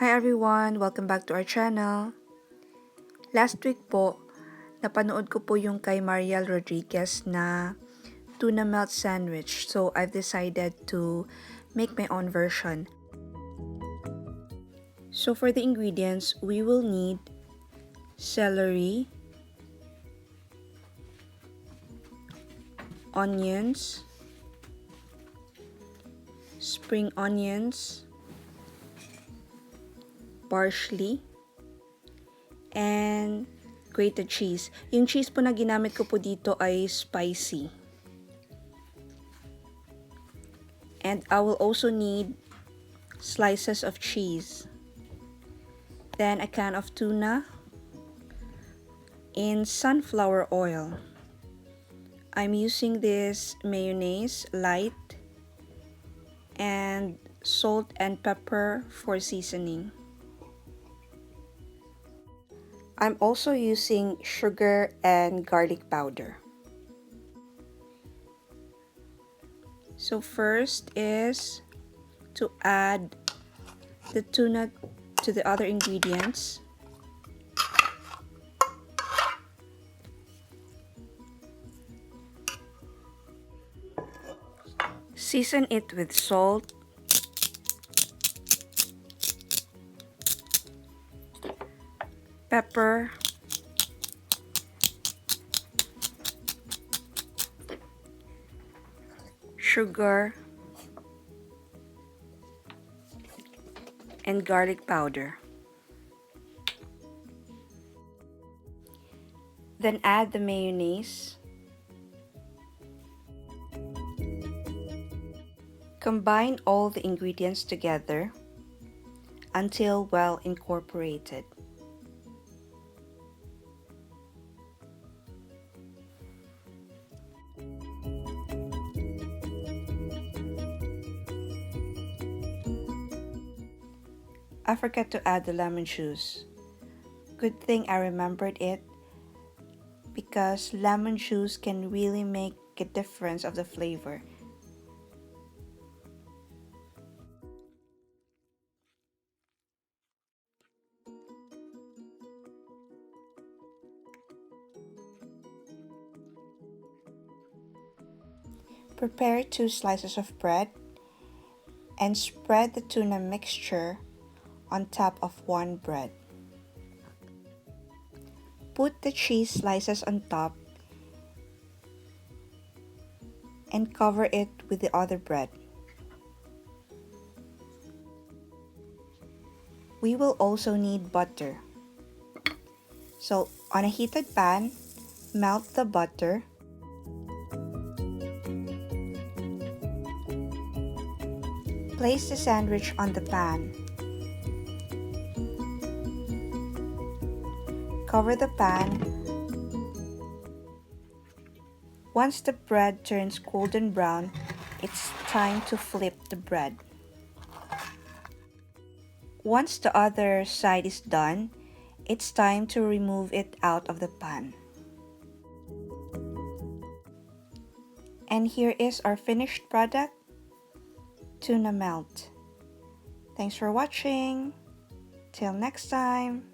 Hi everyone! Welcome back to our channel. Last week po, napanood ko po yung kay Mariel Rodriguez na tuna melt sandwich. So, I've decided to make my own version. So, for the ingredients, we will need celery, onions, spring onions, parsley, and grated cheese. Yung cheese po na ginamit ko po dito ay spicy. And I will also need slices of cheese. Then a can of tuna in sunflower oil. I'm using this mayonnaise light and salt and pepper for seasoning. I'm also using sugar and garlic powder. So first is to add the tuna to the other ingredients. Season it with salt, pepper, sugar, and garlic powder. Then add the mayonnaise. Combine all the ingredients together until well incorporated. I forgot to add the lemon juice. Good thing I remembered it because lemon juice can really make a difference of the flavor. Prepare 2 slices of bread and spread the tuna mixture on top of one bread. Put the cheese slices on top and cover it with the other bread. We will also need butter. So on a heated pan, melt the butter. Place the sandwich on the pan. Cover the pan. Once the bread turns golden brown, it's time to flip the bread. Once the other side is done, it's time to remove it out of the pan. And here is our finished product, tuna melt. Thanks for watching. Till next time.